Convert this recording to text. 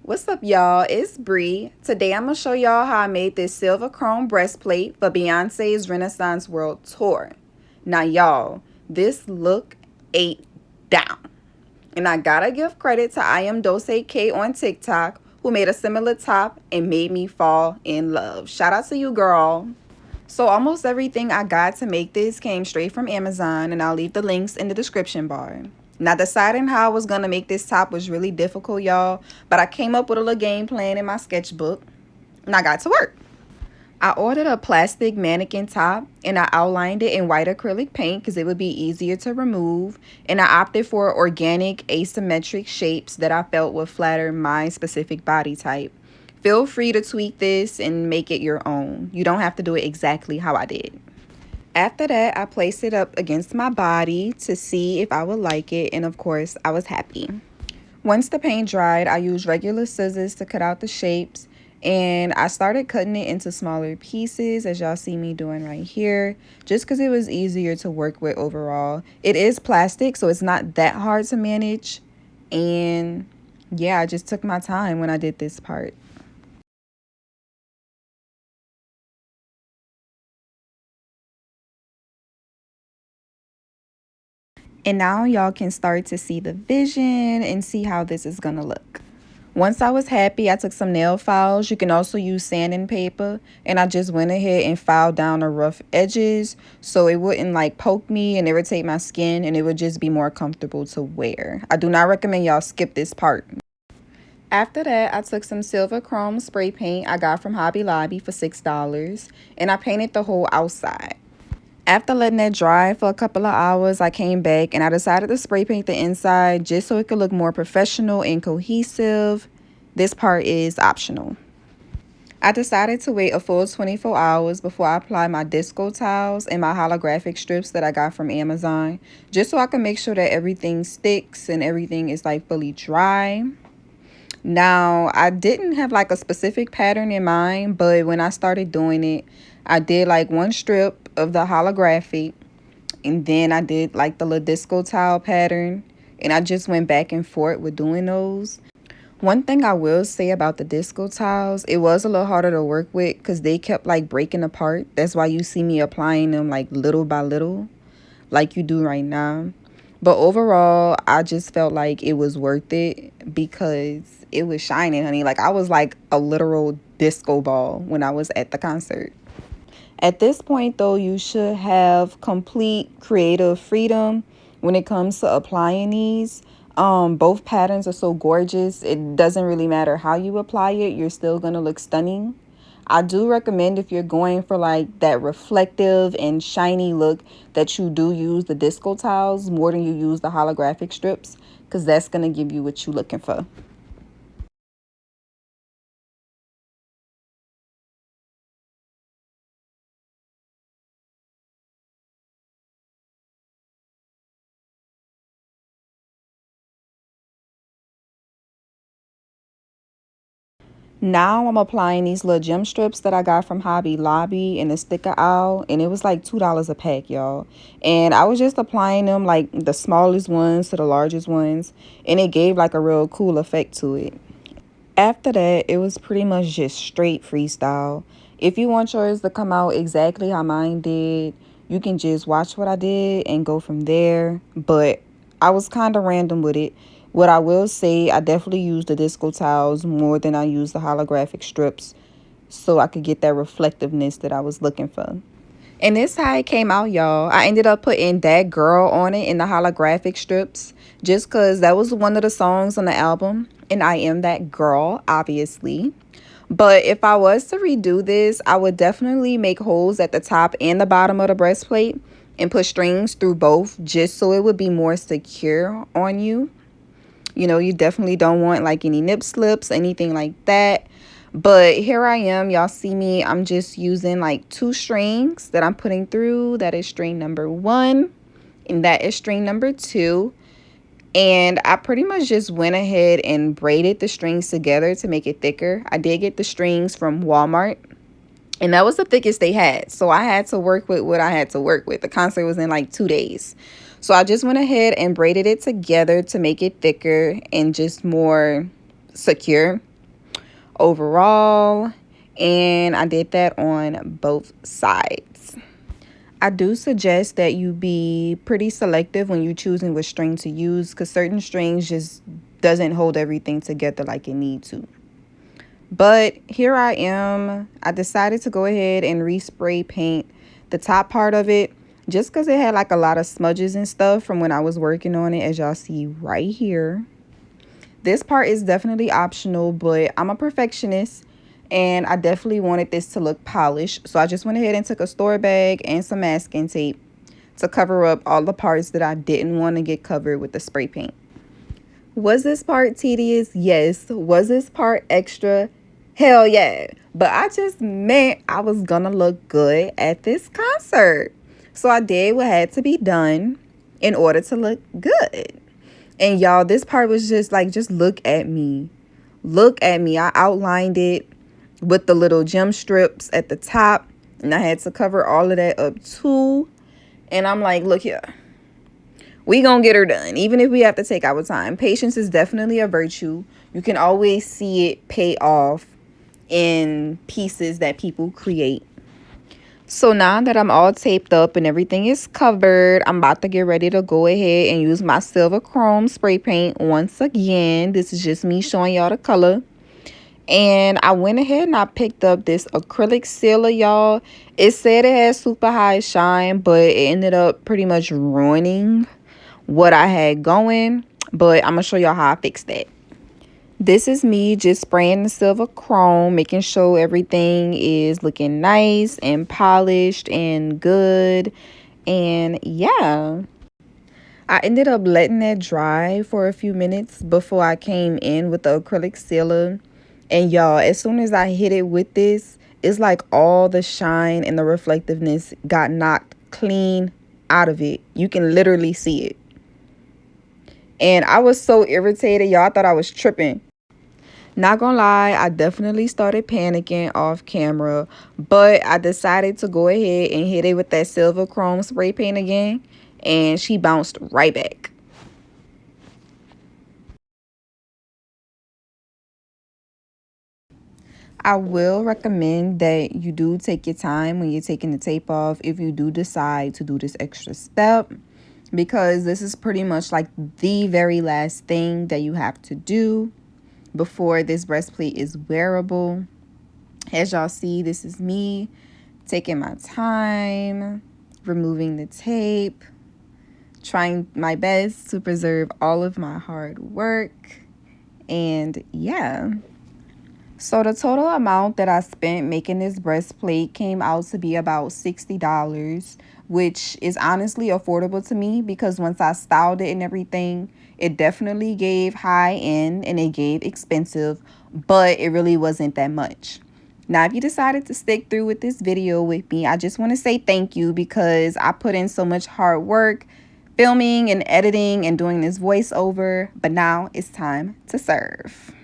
What's up, y'all? It's Bree. Today I'm gonna show y'all how I made this silver chrome breastplate for Beyonce's Renaissance World Tour. Now, y'all, this look ate down. And I gotta give credit to I am Dose K on TikTok, who made a similar top and made me fall in love. Shout out to you, girl. So almost everything I got to make this came straight from Amazon, and I'll leave the links in the description bar. Now, deciding how I was going to make this top was really difficult, y'all, but I came up with a little game plan in my sketchbook, and I got to work. I ordered a plastic mannequin top, and I outlined it in white acrylic paint because it would be easier to remove, and I opted for organic asymmetric shapes that I felt would flatter my specific body type. Feel free to tweak this and make it your own. You don't have to do it exactly how I did. After that, I placed it up against my body to see if I would like it, and of course, I was happy. Once the paint dried, I used regular scissors to cut out the shapes, and I started cutting it into smaller pieces, as y'all see me doing right here, just because it was easier to work with overall. It is plastic, so it's not that hard to manage, and yeah, I just took my time when I did this part. And now y'all can start to see the vision and see how this is gonna look. Once I was happy, I took some nail files. You can also use sanding paper. And I just went ahead and filed down the rough edges so it wouldn't like poke me and irritate my skin, and it would just be more comfortable to wear. I do not recommend y'all skip this part. After that, I took some silver chrome spray paint I got from Hobby Lobby for $6, and I painted the whole outside. After letting that dry for a couple of hours, I came back and I decided to spray paint the inside just so it could look more professional and cohesive. This part is optional. I decided to wait a full 24 hours before I apply my disco tiles and my holographic strips that I got from Amazon, just so I can make sure that everything sticks and everything is like fully dry. Now, I didn't have like a specific pattern in mind, but when I started doing it, I did like one strip of the holographic, and then I did like the little disco tile pattern, and I just went back and forth with doing those. One thing I will say about the disco tiles, it was a little harder to work with because they kept like breaking apart. That's why you see me applying them like little by little, like you do right now. But overall, I just felt like it was worth it because it was shining, honey. Like I was like a literal disco ball when I was at the concert. At this point, though, you should have complete creative freedom when it comes to applying these. Both patterns are so gorgeous. It doesn't really matter how you apply it. You're still going to look stunning. I do recommend, if you're going for like that reflective and shiny look, that you do use the disco tiles more than you use the holographic strips, because that's going to give you what you're looking for. Now I'm applying these little gem strips that I got from Hobby Lobby in the sticker aisle, and it was like $2 a pack, y'all. And I was just applying them like the smallest ones to the largest ones, and it gave like a real cool effect to it. After that, it was pretty much just straight freestyle. If you want yours to come out exactly how mine did, you can just watch what I did and go from there. But I was kind of random with it. What I will say, I definitely used the disco tiles more than I used the holographic strips so I could get that reflectiveness that I was looking for. And this how it came out, y'all. I ended up putting That Girl on it in the holographic strips just because that was one of the songs on the album. And I am that girl, obviously. But if I was to redo this, I would definitely make holes at the top and the bottom of the breastplate and put strings through both just so it would be more secure on you. You know, you definitely don't want like any nip slips, anything like that. But here I am. Y'all see me. I'm just using like two strings that I'm putting through. That is string number 1. And that is string number 2. And I pretty much just went ahead and braided the strings together to make it thicker. I did get the strings from Walmart, and that was the thickest they had. So I had to work with what I had to work with. The concert was in like 2 days. So I just went ahead and braided it together to make it thicker and just more secure. overall, and I did that on both sides. I do suggest that you be pretty selective when you're choosing which string to use, because certain strings just doesn't hold everything together like it needs to. But here I am. I decided to go ahead and respray paint the top part of it, just because it had like a lot of smudges and stuff from when I was working on it, as y'all see right here. This part is definitely optional, but I'm a perfectionist and I definitely wanted this to look polished. So I just went ahead and took a store bag and some masking tape to cover up all the parts that I didn't want to get covered with the spray paint. Was this part tedious? Yes. Was this part extra? Hell yeah. But I just meant I was gonna look good at this concert. So I did what had to be done in order to look good. And y'all, this part was just like, just look at me. Look at me. I outlined it with the little gem strips at the top. And I had to cover all of that up too. And I'm like, look here. We gonna get her done, even if we have to take our time. Patience is definitely a virtue. You can always see it pay off in pieces that people create. So now that I'm all taped up and everything is covered, I'm about to get ready to go ahead and use my silver chrome spray paint once again. This is just me showing y'all the color. And I went ahead and I picked up this acrylic sealer, y'all. It said it had super high shine, but it ended up pretty much ruining what I had going. But I'm going to show y'all how I fixed that. This is me just spraying the silver chrome, making sure everything is looking nice and polished and good. And yeah, I ended up letting that dry for a few minutes before I came in with the acrylic sealer. And y'all, as soon as I hit it with this, it's like all the shine and the reflectiveness got knocked clean out of it. You can literally see it. And I was so irritated, y'all. I thought I was tripping. Not gonna lie, I definitely started panicking off camera, but I decided to go ahead and hit it with that silver chrome spray paint again, and she bounced right back. I will recommend that you do take your time when you're taking the tape off if you do decide to do this extra step, because this is pretty much like the very last thing that you have to do before this breastplate is wearable. As y'all see, this is me taking my time, removing the tape, trying my best to preserve all of my hard work. And yeah. So the total amount that I spent making this breastplate came out to be about $60, which is honestly affordable to me because once I styled it and everything, it definitely gave high end and it gave expensive, but it really wasn't that much. Now, if you decided to stick through with this video with me, I just want to say thank you because I put in so much hard work filming and editing and doing this voiceover, but now it's time to serve.